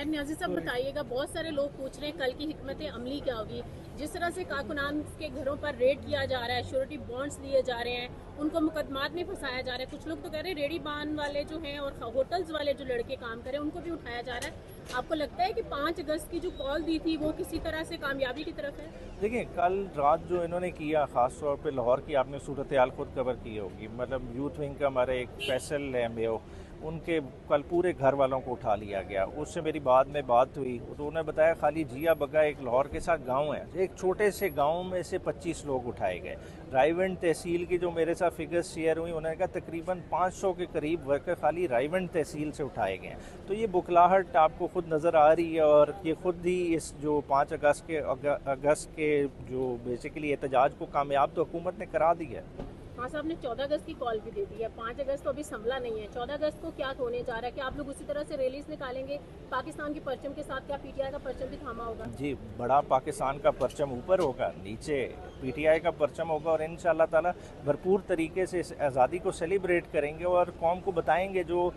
उमैर न्याजी साहब बताइएगा, बहुत सारे लोग पूछ रहे हैं कल की हिकमत अमली क्या होगी। जिस तरह से कारकुनान के घरों पर रेड किया जा रहा है, श्योरिटी बॉन्ड्स लिए जा रहे हैं, उनको मुकदमात में फंसाया जा रहा है। कुछ लोग तो कह रहे हैं रेडी बान वाले जो हैं और होटल्स वाले जो लड़के काम कर रहे हैं उनको भी उठाया जा रहा है। आपको लगता है कि 5 अगस्त की जो कॉल दी थी वो किसी तरह से कामयाबी की तरफ है? देखिए, कल रात जो इन्होंने किया, ख़ास तौर पे लाहौर की आपने सूरत हाल खुद कवर की होगी। मतलब यूथ विंग का हमारे एक फैसल है मेयो, उनके कल पूरे घर वालों को उठा लिया गया। उससे मेरी बाद में बात हुई तो उन्होंने बताया खाली जिया बगा एक लाहौर के साथ गांव है, एक छोटे से गांव में से 25 लोग उठाए गए। रायवंड तहसील की जो मेरे साथ फिगर्स शेयर हुई, उन्होंने कहा तकरीबन 500 के करीब वर्कर खाली रायवंड तहसील से उठाए गए हैं। तो ये बुखलाहट आपको खुद नज़र आ रही है, और ये खुद ही इस जो 5 अगस्त के जो बेसिकली एहतजाज को कामयाब तो हुकूमत ने करा दी है। हाँ साहब ने 14 अगस्त की कॉल भी दे दी है, 5 अगस्त तो अभी संभला नहीं है। 14 अगस्त को क्या होने जा रहा है? क्या आप लोग उसी तरह से रैलीज निकालेंगे पाकिस्तान के परचम के साथ? क्या पीटीआई का परचम भी थामा होगा? जी, बड़ा पाकिस्तान का परचम ऊपर होगा, नीचे पीटीआई का परचम होगा, और इंशाअल्लाह ताला भरपूर तरीके से इस आज़ादी को सेलिब्रेट करेंगे और कौम को बताएंगे जो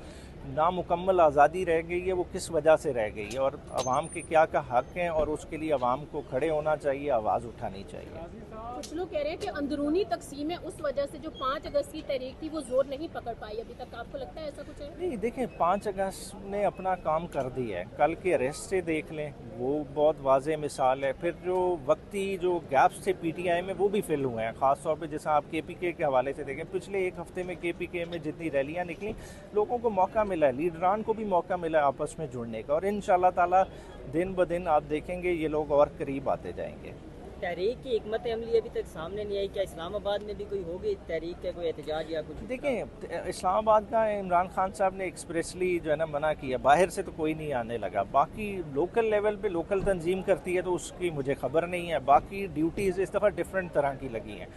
नामुकम्मल आज़ादी रह गई है वो किस वजह से रह गई है, और आवाम के क्या का हक़ हैं, और उसके लिए आवाम को खड़े होना चाहिए, आवाज़ उठानी चाहिए। कुछ लोग कह रहे हैं कि अंदरूनी तकसीम है, उस वजह से जो 5 अगस्त की तारीख थी वो जोर नहीं पकड़ पाई अभी तक। आपको लगता है ऐसा कुछ है? नहीं, देखें, 5 अगस्त ने अपना काम कर दिया है। कल के अरेस्ट से देख लें, वो बहुत वाज़ेह मिसाल है। फिर जो वक्ती जो गैप्स थे पीटीआई में वो भी फिल हुए हैं, ख़ास तौर पे जैसा आप केपीके के हवाले से देखें, पिछले एक हफ़्ते में केपीके में जितनी रैलियाँ निकली, लोगों को मौका मिला है, लीडरान को भी मौका मिला है आपस में जुड़ने का, और इंशाअल्लाह ताला दिन ब दिन आप देखेंगे ये लोग और करीब आते जाएंगे। तहरीक की हिकमत अमली अभी तक सामने नहीं आई, क्या इस्लामाबाद में भी कोई होगी तहरीक का कोई एहतजाज या कुछ? देखें, इस्लामाबाद का इमरान खान साहब ने एक्सप्रेसली जो है ना मना किया, बाहर से तो कोई नहीं आने लगा। बाकी लोकल लेवल पे लोकल तंजीम करती है तो उसकी मुझे ख़बर नहीं है। बाकी ड्यूटीज़ इस दफ़ा डिफरेंट तरह की लगी हैं,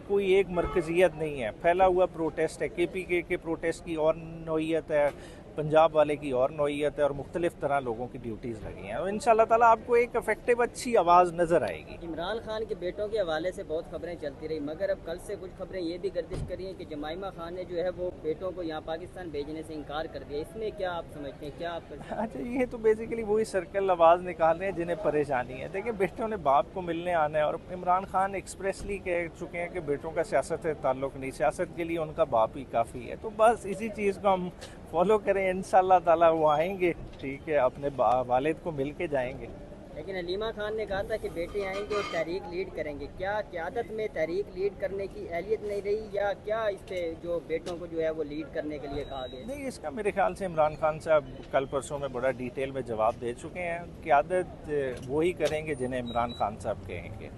कोई एक मरकज़ियत नहीं है, फैला हुआ प्रोटेस्ट है। केपीके के प्रोटेस्ट की और नौइयत है, पंजाब वाले की और नौइयत है, और मुख्तलिफ तरह लोगों की ड्यूटीज़ लगी हैं। और इंशाअल्लाह ताला आपको एक इफेक्टिव अच्छी आवाज़ नज़र आएगी। इमरान खान के बेटों के हवाले से बहुत खबरें चलती रही, मगर अब कल से कुछ खबरें ये भी गर्दिश करी हैं कि जमाइमा खान ने जो है वो बेटों को यहाँ पाकिस्तान भेजने से इनकार कर दिया। इसमें क्या आप समझते हैं, क्या आप? अच्छा, ये तो बेसिकली वही सर्कल आवाज़ निकाल रहे हैं जिन्हें परेशानी है। देखिए, बेटों ने बाप को मिलने आना है, और इमरान खान एक्सप्रेसली कह चुके हैं कि बेटों का सियासत से ताल्लुक़ नहीं, सियासत के लिए उनका बाप ही काफ़ी है। तो बस इसी चीज़ को हम फॉलो करें, इंशाअल्लाह ताला वो आएंगे, ठीक है, अपने वालिद को मिल के जाएंगे। लेकिन हलीमा खान ने कहा था कि बेटे आएंगे और तहरीक लीड करेंगे। क्या क़यादत में तहरीक लीड करने की अहलियत नहीं रही, या क्या इस पे जो बेटों को जो है वो लीड करने के लिए कहा गया? नहीं, इसका मेरे ख्याल से इमरान खान साहब कल परसों में बड़ा डिटेल में जवाब दे चुके हैं। क़यादत वही करेंगे जिन्हें इमरान खान साहब कहेंगे।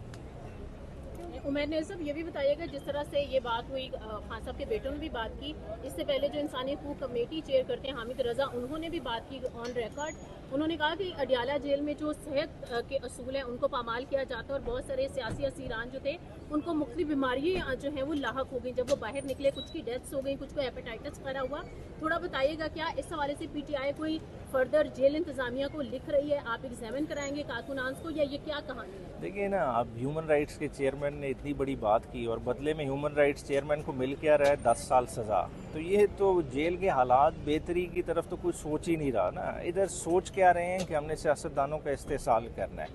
उमैर न्याजी साहब ये भी बताइएगा, जिस तरह से ये बात हुई, खान साहब के बेटों ने भी बात की, इससे पहले जो इंसानी हकूक़ कमेटी चेयर करते हैं हामिद रज़ा, उन्होंने भी बात की ऑन रिकॉर्ड। उन्होंने कहा कि अडियाला जेल में जो सेहत के असूल हैं उनको पामाल किया जाता है, और बहुत सारे सियासी असीरान जो थे उनको मुख्तलिफ बीमारियाँ जो हैं वो लाहक हो गई। जब वो बाहर निकले कुछ की डेथ्स हो गई, कुछ को हेपेटाइटिस वगैरह हुआ। थोड़ा बताइएगा, क्या इस हवाले से पीटीआई कोई फर्दर जेल इंतजामिया को लिख रही है? आप एग्जामिन कराएंगे कारकुनान को, या ये क्या कहानी है? देखिए ना, अब ह्यूमन राइट्स के चेयरमैन ने इतनी बड़ी बात की, और बदले में ह्यूमन राइट्स चेयरमैन को मिल क्या रहा है 10 साल सज़ा। तो ये तो जेल के हालात बेहतरी की तरफ तो कोई सोच ही नहीं रहा ना। इधर सोच क्या रहे हैं कि हमने सियासतदानों का इस्तेसाल करना है।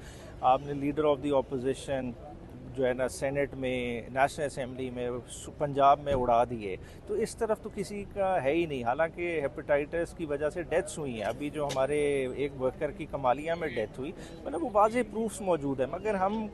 आपने लीडर ऑफ द ऑपोजिशन जो है ना सेनेट में, नेशनल असेंबली में, पंजाब में उड़ा दिए, तो इस तरफ तो किसी का है ही नहीं। हालांकि हेपेटाइटिस की वजह से डेथ्स हुई हैं, अभी जो हमारे एक वर्कर की कमालिया में डेथ हुई, मतलब वो वाज़ेह प्रूफ्स मौजूद है। मगर हम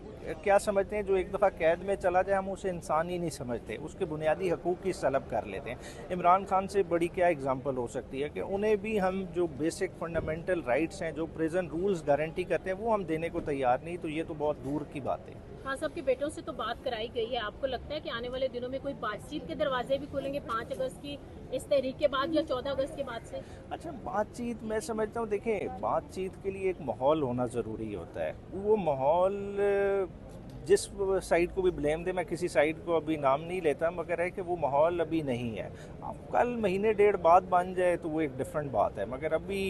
क्या समझते हैं, जो एक दफ़ा कैद में चला जाए हम उसे इंसान ही नहीं समझते, उसके बुनियादी हकूक़ की तलब कर लेते हैं। इमरान खान से बड़ी क्या एग्जांपल हो सकती है कि उन्हें भी हम जो बेसिक फंडामेंटल राइट्स हैं, जो प्रिजन रूल्स गारंटी करते हैं, वो हम देने को तैयार नहीं। तो ये तो बहुत दूर की बात है। हाँ, सबके बेटों से तो बात कराई गई है। आपको लगता है कि आने वाले दिनों में कोई बातचीत के दरवाजे भी खोलेंगे 5 अगस्त की इस तहरीक के बाद, या 14 अगस्त के बाद से? अच्छा, बातचीत मैं समझता हूँ, देखें, बातचीत के लिए एक माहौल होना ज़रूरी होता है। वो माहौल जिस साइड को भी ब्लेम दे, मैं किसी साइड को अभी नाम नहीं लेता, मगर है कि वो माहौल अभी नहीं है। अब कल महीने डेढ़ बाद बन जाए तो वो एक डिफरेंट बात है, मगर अभी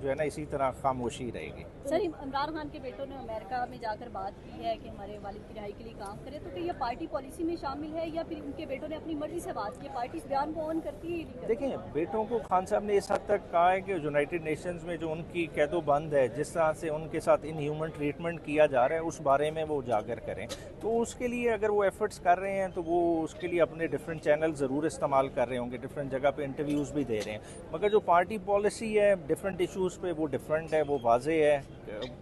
जो है ना इसी तरह खामोशी रहेगी। सर, इमरान खान के बेटों ने अमेरिका में जाकर बात की है कि हमारे वालिद की रिहाई के लिए काम करें, तो क्या ये पार्टी पॉलिसी में शामिल है या फिर उनके बेटों ने अपनी मर्जी से बात की? पार्टी इस बयान को ऑन करती है या नहीं करती? देखें, बेटों को खान साहब ने इस हद तक कहा है कि यूनाइटेड नेशंस में जो उनकी कैदोबंद है, जिस तरह से उनके साथ इनह्यूमन ट्रीटमेंट किया जा रहा है, उस बारे में वो उजागर करें। तो उसके लिए अगर वो एफर्ट्स कर रहे हैं तो वो उसके लिए अपने डिफरेंट चैनल ज़रूर इस्तेमाल कर रहे होंगे, डिफरेंट जगह पे इंटरव्यूज़ भी दे रहे हैं, मगर जो पार्टी पॉलिसी है डिफरेंट इशूज़ पे वो डिफरेंट है, वो वाज़े है।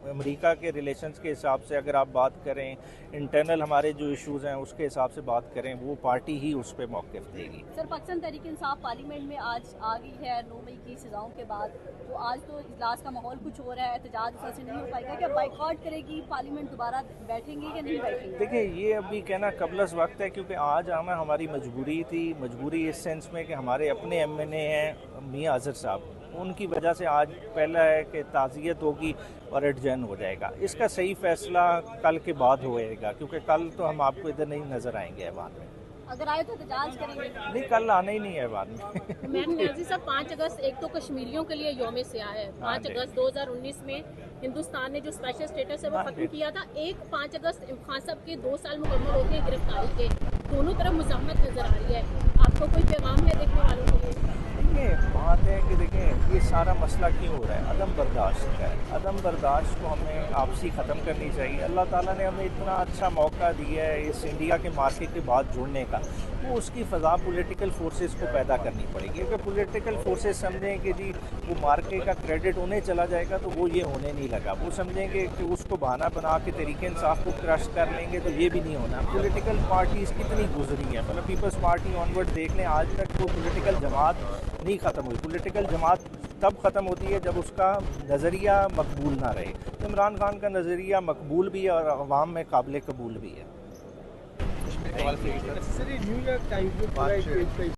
अमेरिका के रिलेशंस के हिसाब से अगर आप बात करें, इंटरनल हमारे जो इश्यूज़ हैं उसके हिसाब से बात करें, वो पार्टी ही उस पर मौक़िफ़ देगी। सर, पाकिस्तान तहरीक इंसाफ पार्लियामेंट में आज आ गई है 9 मई की सज़ाओं के बाद, तो आज तो इजलास का माहौल कुछ हो रहा है, एहतजाज उस से नहीं हो पाएगा, क्या बाइकआउट करेगी पार्लियामेंट, दोबारा बैठेंगे या नहीं बैठेंगे? देखिए, ये अभी कहना कबलस वक्त है, क्योंकि आज आना हमारी मजबूरी थी। मजबूरी इस सेंस में कि हमारे अपने MNA हैं मियां अजहर साहब, उनकी वजह से आज पहला है कि ताज़ियत होगी और एडजर्न हो जाएगा। इसका सही फैसला कल के बाद होएगा, क्योंकि कल तो हम आपको इधर नहीं नज़र आएंगे ऐवान में। अगर आए तो एहतजाज करेंगे? नहीं, कल आना ही नहीं है ऐवान में। मैम न्याजी साहब, 5 अगस्त एक तो कश्मीरियों के लिए यौम स्याह है। 5 अगस्त 2019 में हिंदुस्तान ने जो स्पेशल स्टेटस है वो खत्म किया था। 5 अगस्त खान साहब के 2 साल मुकम्मल होते हैं गिरफ्तारी के, दोनों तरफ मुज़ाहमत नजर आ रही है। आपको कोई पैगाम है देखने वालों के लिए? देखिए, बात है कि देखें ये सारा मसला क्यों हो रहा है, अदम बर्दाश्त का है। अदम बर्दाश्त को हमें आपसी ख़त्म करनी चाहिए। अल्लाह ताला ने हमें इतना अच्छा मौका दिया है इस इंडिया के मार्केट के बाद जुड़ने का, वो उसकी फ़ज़ा पॉलिटिकल फोर्सेस को पैदा करनी पड़ेगी। अगर पॉलिटिकल फोर्सेस समझें कि जी वो मार्केट का क्रेडिट उन्हें चला जाएगा तो वो ये होने नहीं लगा। वो समझेंगे कि उसको बहाना बना के तहरीक इंसाफ को क्रश कर लेंगे तो ये भी नहीं होना। पॉलिटिकल पार्टीज़ कितनी गुजरी हैं, मतलब पीपल्स पार्टी ऑनवर्ड देख लें, आज तक वो पॉलिटिकल जमात नहीं ख़त्म हुई। पॉलिटिकल जमात तब ख़त्म होती है जब उसका नज़रिया मकबूल ना रहे। तो इमरान खान का नज़रिया मकबूल भी है और अवाम में काबिल कबूल भी है। सर, न्यूयॉर्क टाइम्स में